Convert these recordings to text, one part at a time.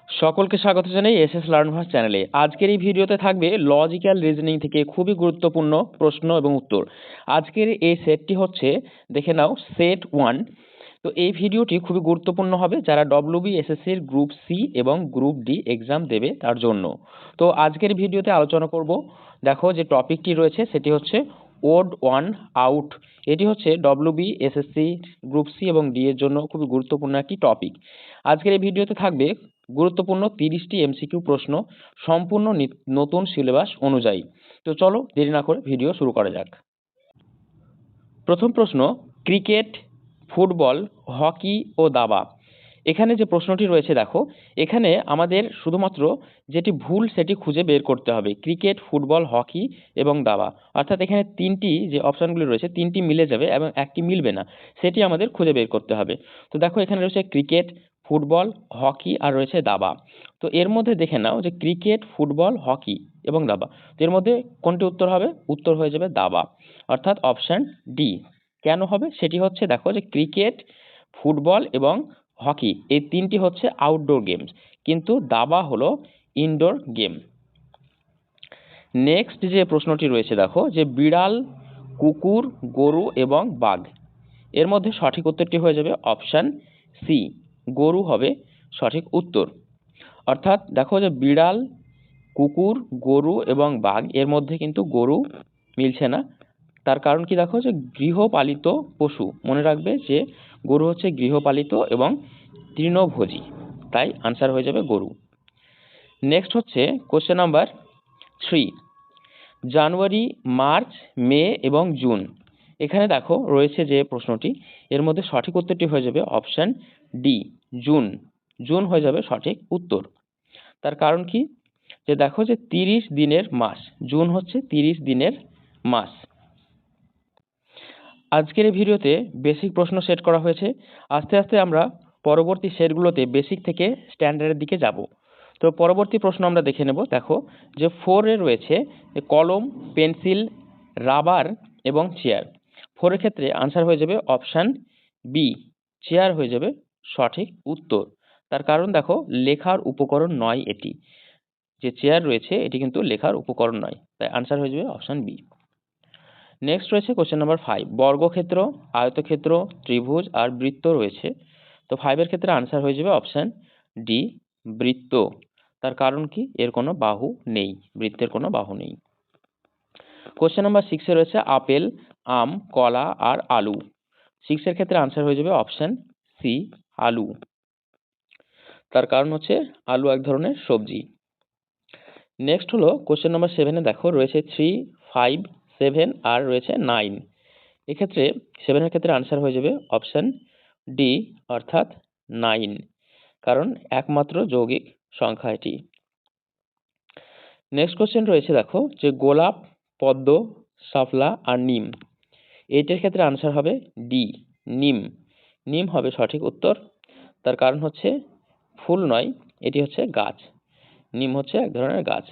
সকলকে স্বাগত জানাই এসএস লার্নভার্স চ্যানেলে। আজকের এই ভিডিওতে থাকবে লজিক্যাল রিজনিং থেকে খুবই গুরুত্বপূর্ণ প্রশ্ন এবং উত্তর। আজকের এই সেটটি হচ্ছে, দেখে নাও, সেট 1। তো এই ভিডিওটি খুবই গুরুত্বপূর্ণ হবে যারা WBSSCর গ্রুপ সি এবং গ্রুপ ডি এক্সাম দেবে তার জন্য। তো আজকের ভিডিওতে আলোচনা করব, দেখো যে টপিকটি রয়েছে সেটি হচ্ছে ওড ওয়ান আউট। এটি হচ্ছে WBSSC গ্রুপ সি এবং ডি এর জন্য খুবই গুরুত্বপূর্ণ একটি টপিক। আজকের এই ভিডিওতে থাকবে গুরুত্বপূর্ণ 30টি এমসিকিউ প্রশ্ন, সম্পূর্ণ নতুন সিলেবাস অনুযায়ী। তো চলো দেরি না করে ভিডিও শুরু করা যাক। প্রথম প্রশ্ন, ক্রিকেট, ফুটবল, হকি ও দাবা। এখানে যে প্রশ্নটি রয়েছে দেখো, এখানে আমাদের শুধুমাত্র যেটি ভুল সেটি খুঁজে বের করতে হবে। ক্রিকেট, ফুটবল, হকি এবং দাবা, অর্থাৎ এখানে তিনটি যে অপশনগুলি রয়েছে তিনটি মিলে যাবে এবং একটি মিলবে না, সেটি আমাদের খুঁজে বের করতে হবে। তো দেখো এখানে রয়েছে ক্রিকেট, ফুটবল, হকি আর রয়েছে দাবা। তো এর মধ্যে দেখে নাও যে ক্রিকেট, ফুটবল, হকি এবং দাবা, তো এর মধ্যে কোনটি উত্তর হবে? উত্তর হয়ে যাবে দাবা, অর্থাৎ অপশন ডি। কেন হবে সেটি হচ্ছে, দেখো যে ক্রিকেট, ফুটবল এবং হকি এই তিনটি হচ্ছে আউটডোর গেমস, কিন্তু দাবা হলো ইনডোর গেম। নেক্সট যে প্রশ্নটি রয়েছে দেখো, যে বিড়াল, কুকুর, গরু এবং বাঘ, এর মধ্যে সঠিক উত্তরটি হয়ে যাবে অপশন সি, গরু হবে সঠিক উত্তর। অর্থাৎ দেখো যে বিড়াল, কুকুর, গরু এবং বাঘ, এর মধ্যে কিন্তু গরু মিলছে না। তার কারণ কি? দেখো যে গৃহপালিত পশু, মনে রাখবে যে গরু হচ্ছে গৃহপালিত এবং তৃণভোজী, তাই আনসার হয়ে যাবে গরু। নেক্সট হচ্ছে কোশ্চেন নাম্বার 3, জানুয়ারি, মার্চ, মে এবং জুন। এখানে দেখো রয়েছে যে প্রশ্নটি, এর মধ্যে সঠিক উত্তরটি হয়ে যাবে অপশন ডি, জুন। জুন হয়ে যাবে সঠিক উত্তর। তার কারণ কি? যে দেখো যে 30 দিনের মাস, জুন হচ্ছে 30 দিনের মাস। আজকের এই ভিডিওতে বেসিক প্রশ্ন সেট করা হয়েছে। আস্তে আস্তে আমরা পরবর্তী সেটগুলোতে বেসিক থেকে স্ট্যান্ডার্ডের দিকে যাব। তো পরবর্তী প্রশ্ন আমরা দেখে নেব। দেখো যে 4-এ রয়েছে কলম, পেন্সিল, রাবার এবং চেয়ার। 4-এর ক্ষেত্রে আনসার হয়ে যাবে অপশান বি, চেয়ার হয়ে যাবে সঠিক উত্তর। তার কারণ দেখো লেখার উপকরণ নয় এটি, যে চেয়ার রয়েছে এটি কিন্তু লেখার উপকরণ নয়, তাই আনসার হয়ে যাবে অপশান বি। নেক্সট রয়েছে কোশ্চেন নাম্বার 5, বর্গক্ষেত্র, আয়তক্ষেত্র, ত্রিভুজ আর বৃত্ত রয়েছে। তো 5-এর ক্ষেত্রে আনসার হয়ে যাবে অপশন ডি, বৃত্ত। তার কারণ কি? এর কোনো বাহু নেই, বৃত্তের কোনো বাহু নেই। কোশ্চেন নাম্বার 6-এ রয়েছে আপেল, আম, কলা আর আলু। 6-এর ক্ষেত্রে আনসার হয়ে যাবে অপশন সি, আলু। তার কারণ হচ্ছে আলু এক ধরনের সবজি। নেক্সট হলো কোশ্চেন নাম্বার 7-এ দেখো রয়েছে 3, 5, 7 আর রয়েছে 9। এক্ষেত্রে 7-এর ক্ষেত্রে আনসার হয়ে যাবে অপশন ডি, অর্থাৎ 9, কারণ একমাত্র যৌগিক সংখ্যা এটি। নেক্সট কোশ্চেন রয়েছে দেখো যে গোলাপ, পদ্ম, শাপলা আর নিম। এইটার ক্ষেত্রে আনসার হবে ডি, নিম। নিম হবে সঠিক উত্তর। তার কারণ হচ্ছে ফুল নয়, এটি হচ্ছে গাছ। নিম হচ্ছে এক ধরনের গাছ।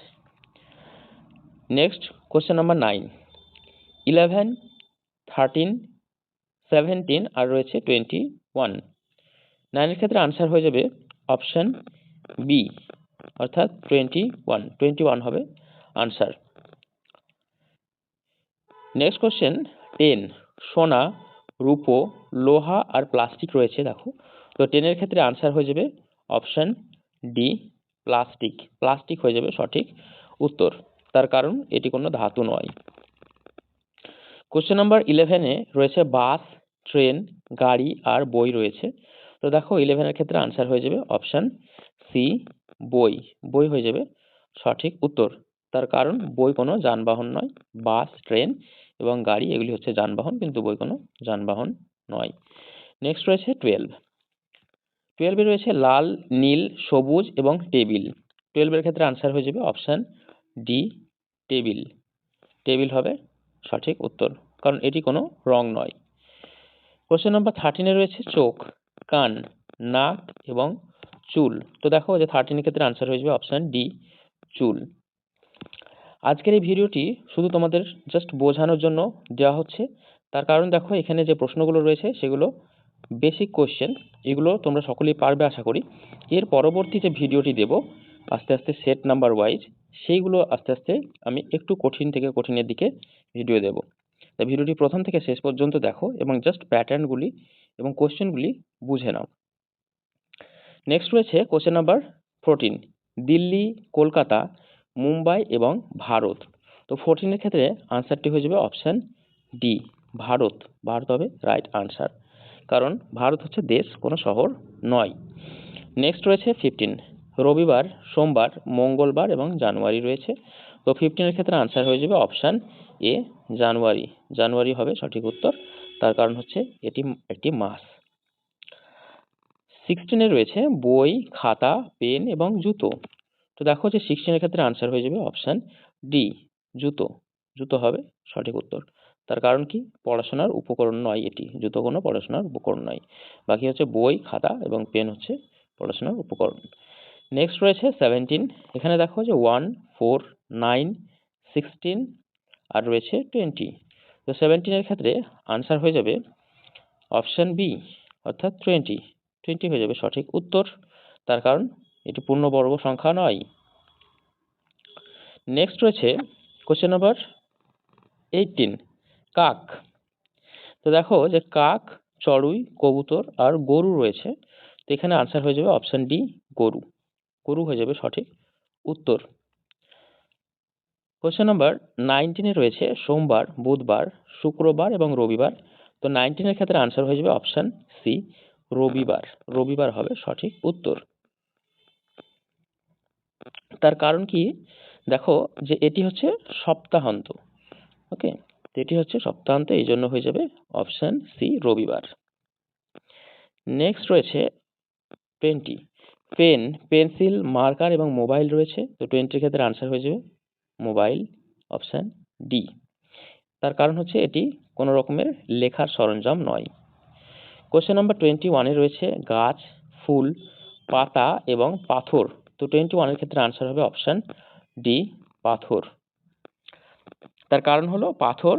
নেক্সট কোশ্চেন নাম্বার 9, 11, 13, 17 আর রয়েছে 21। 9-এর ক্ষেত্রে আনসার হয়ে যাবে অপশন বি, অর্থাৎ 21 হবে আনসার। নেক্সট কোশ্চেন 10, সোনা, রূপো, লোহা আর প্লাস্টিক রয়েছে দেখো। তো 10-এর ক্ষেত্রে আনসার হয়ে যাবে অপশন ডি, প্লাস্টিক। প্লাস্টিক হয়ে যাবে সঠিক উত্তর। তার কারণ এটি কোনো ধাতু নয়। কোশ্চেন নাম্বার 11-এ রয়েছে বাস, ট্রেন, গাড়ি আর বই রয়েছে। তো দেখো 11-এর ক্ষেত্রে আনসার হয়ে যাবে অপশন সি, বই। বই হয়ে যাবে সঠিক উত্তর। তার কারণ বই কোনো যানবাহন নয়। বাস, ট্রেন এবং গাড়ি এগুলি হচ্ছে যানবাহন, কিন্তু বই কোনো যানবাহন নয়। নেক্সট রয়েছে 12-এ রয়েছে লাল, নীল, সবুজ এবং টেবিল। 12-এর ক্ষেত্রে আনসার হয়ে যাবে অপশন ডি, টেবিল। টেবিল হবে সঠিক উত্তর, কারণ এটি কোনো রং নয়। কোশ্চেন নাম্বার 13-এ রয়েছে চোখ, কান, নাক এবং চুল। তো দেখো যে 13-এর ক্ষেত্রে আনসার হয়ে যাবে অপশন ডি, চুল। আজকের এই ভিডিওটি শুধু তোমাদের জাস্ট বোঝানোর জন্য দেওয়া হচ্ছে। তার কারণ দেখো এখানে যে প্রশ্নগুলো রয়েছে সেগুলো বেসিক কোশ্চেন, এগুলো তোমরা সকলেই পারবে আশা করি। এর পরবর্তী যে ভিডিওটি দেব আস্তে আস্তে সেট নাম্বার ওয়াইজ, সেইগুলো আস্তে আস্তে আমি একটু কঠিন থেকে কঠিনের দিকে ভিডিও দেব। তাই ভিডিওটি প্রথম থেকে শেষ পর্যন্ত দেখো এবং জাস্ট প্যাটার্নগুলি এবং কোশ্চেনগুলি বুঝে নাও। নেক্সট রয়েছে কোশ্চেন নাম্বার 14, দিল্লি, কলকাতা, মুম্বাই এবং ভারত। তো 14 এর ক্ষেত্রে আনসারটি হয়ে যাবে অপশান ডি, ভারত। ভারত হবে রাইট আনসার, কারণ ভারত হচ্ছে দেশ, কোনো শহর নয়। নেক্সট রয়েছে 15, রবিবার, সোমবার, মঙ্গলবার এবং জানুয়ারি রয়েছে। তো 15 এর ক্ষেত্রে আনসার হয়ে যাবে অপশান এ, জানুয়ারি। জানুয়ারি হবে সঠিক উত্তর, তার কারণ হচ্ছে এটি একটি মাস। 16 রয়েছে বই, খাতা, পেন এবং জুতো। তো দেখো যে 16 এর ক্ষেত্রে আনসার হয়ে যাবে অপশান ডি, জুতো। জুতো হবে সঠিক উত্তর, তার কারণ কি পড়াশোনার উপকরণ নয় এটি, জুতো কোনো পড়াশোনার উপকরণ নয়। বাকি হচ্ছে বই, খাতা এবং পেন হচ্ছে পড়াশোনার উপকরণ। নেক্সট রয়েছে 17, এখানে দেখো যে 1, 4, 9, 16 আর রয়েছে 20। তো 17 এর ক্ষেত্রে আনসার হয়ে যাবে অপশান বি, অর্থাৎ 20। 20 হয়ে যাবে সঠিক উত্তর, তার কারণ এটি পূর্ণবর্গ সংখ্যা নয়। নেক্সট রয়েছে কোশ্চেন নাম্বার 18, কাক। তো দেখো যে কাক, চড়ুই, কবুতর আর গরু রয়েছে। তো এখানে আনসার হয়ে যাবে অপশান ডি, গরু। গরু হয়ে যাবে সঠিক উত্তর। কোশ্চেন নাম্বার 19 রয়েছে সোমবার, বুধবার, শুক্রবার এবং রবিবার। তো 19 এর ক্ষেত্রে আনসার হয়ে যাবে অপশান সি, রবিবার। রবিবার হবে সঠিক উত্তর, তার কারণ কি দেখো যে এটি হচ্ছে সপ্তাহান্ত। ওকে, তো এটি হচ্ছে সপ্তাহান্ত, এই জন্য হয়ে যাবে অপশান সি, রবিবার। নেক্সট রয়েছে 20, পেন, পেন্সিল, মার্কার এবং মোবাইল রয়েছে। তো 20 এর ক্ষেত্রে আনসার হয়ে যাবে মোবাইল, অপশান ডি। তার কারণ হচ্ছে এটি কোনো রকমের লেখার সরঞ্জাম নয়। কোশ্চেন নাম্বার 21 রয়েছে গাছ, ফুল, পাতা এবং পাথর। তো 21 এর ক্ষেত্রে আনসার হবে অপশান ডি, পাথর। তার কারণ হলো পাথর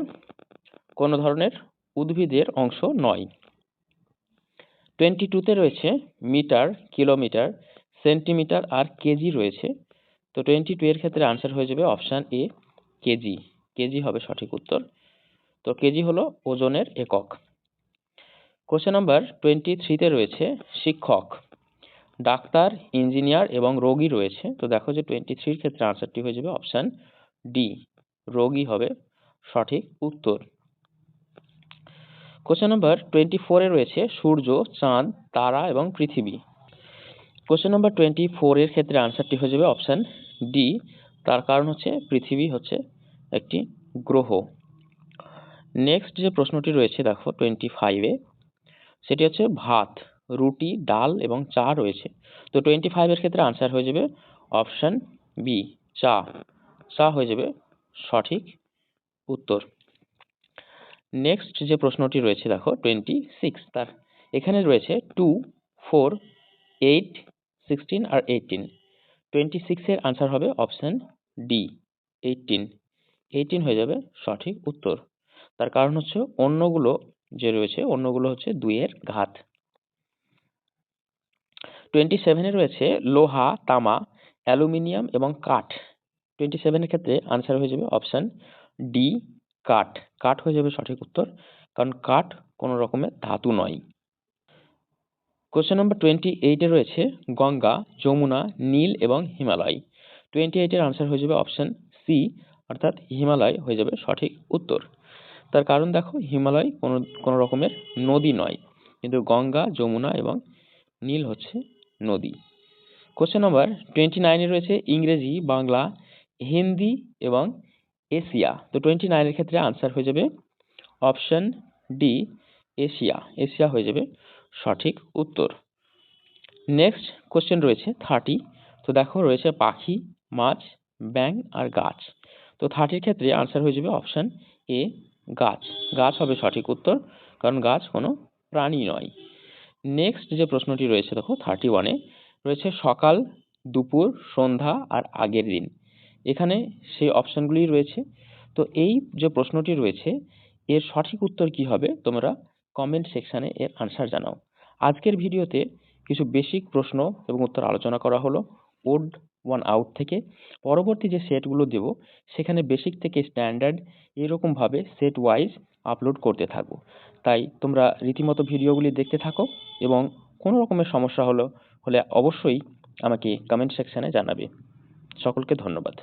কোনো ধরনের উদ্ভিদের অংশ নয়। 22 রয়েছে মিটার, কিলোমিটার, সেন্টিমিটার আর কেজি রয়েছে। তো 22 এর ক্ষেত্রে আনসার হয়ে যাবে অপশান এ, কেজি। কেজি হবে সঠিক উত্তর, তো কেজি হলো ওজনের একক। কোশ্চেন নাম্বার 23 রয়েছে শিক্ষক, ডাক্তার, ইঞ্জিনিয়ার এবং রোগী রয়েছে। তো দেখো যে 23 এর ক্ষেত্রে আনসারটি হয়ে যাবে অপশান ডি, রোগী হবে সঠিক উত্তর। কোশ্চেন নাম্বার 24 রয়েছে সূর্য, চাঁদ, তারা এবং পৃথিবী। কোশ্চেন নাম্বার 24 এর ক্ষেত্রে আনসারটি হয়ে যাবে অপশান ডি, তার কারণ হচ্ছে পৃথিবী হচ্ছে একটি গ্রহ। নেক্সট যে প্রশ্নটি রয়েছে দেখো 25 সেটি হচ্ছে ভাত, রুটি, ডাল এবং চা রয়েছে। তো 25 এর ক্ষেত্রে আনসার হয়ে যাবে অপশান বি, চা। চা হয়ে যাবে সঠিক উত্তর। নেক্সট যে প্রশ্নটি রয়েছে দেখো 26, তার এখানে রয়েছে 2, 4, 8, 16 আর 18। 26 এর আনসার হবে অপশান ডি, 18। 18 হয়ে যাবে সঠিক উত্তর, তার কারণ হচ্ছে অন্যগুলো যে রয়েছে অন্যগুলো হচ্ছে 2 এর ঘাত। 27 রয়েছে লোহা, তামা, অ্যালুমিনিয়াম এবং কাঠ। 27 এর ক্ষেত্রে আনসার হয়ে যাবে অপশান ডি, কাঠ। কাঠ হয়ে যাবে সঠিক উত্তর, কারণ কাঠ কোনো রকমের ধাতু নয়। কোশ্চেন নাম্বার 28 রয়েছে গঙ্গা, যমুনা, নীল এবং হিমালয়। 28 এর আনসার হয়ে যাবে অপশান সি, অর্থাৎ হিমালয় হয়ে যাবে সঠিক উত্তর, তার কারণ দেখো হিমালয় কোনো রকমের নদী নয়, কিন্তু গঙ্গা, যমুনা এবং নীল হচ্ছে নদী। কোশ্চেন নাম্বার 29 রয়েছে ইংরেজি, বাংলা, হিন্দি এবং এশিয়া। তো 29 এর ক্ষেত্রে আনসার হয়ে যাবে অপশান ডি, এশিয়া। এশিয়া হয়ে যাবে সঠিক উত্তর। নেক্সট কোশ্চেন রয়েছে 30। তো দেখো রয়েছে পাখি, মাছ, ব্যাঙ আর গাছ। তো 30 ক্ষেত্রে আনসার হয়ে যাবে অপশান এ, গাছ। গাছ হবে সঠিক উত্তর, কারণ গাছ কোনো প্রাণী নয়। নেক্সট যে প্রশ্নটি রয়েছে দেখো 31 রয়েছে সকাল, দুপুর, সন্ধ্যা আর আগের দিন। এখানে সেই অপশনগুলি রয়েছে। তো এই যে প্রশ্নটি রয়েছে এর সঠিক উত্তর কি হবে তোমরা কমেন্ট সেকশনে এর আনসার জানাও। আজকের ভিডিওতে কিছু বেসিক প্রশ্ন এবং উত্তর আলোচনা করা হলো ওড ওয়ান আউট থেকে। পরবর্তী যে সেটগুলো দেব সেখানে বেসিক থেকে স্ট্যান্ডার্ড এরকমভাবে সেট ওয়াইজ আপলোড করতে থাকবো। তাই তোমরা রীতিমতো ভিডিওগুলি দেখতে থাকো এবং কোনো রকমের সমস্যা হলে অবশ্যই আমাকে কমেন্ট সেকশনে জানাবে। সকলকে ধন্যবাদ।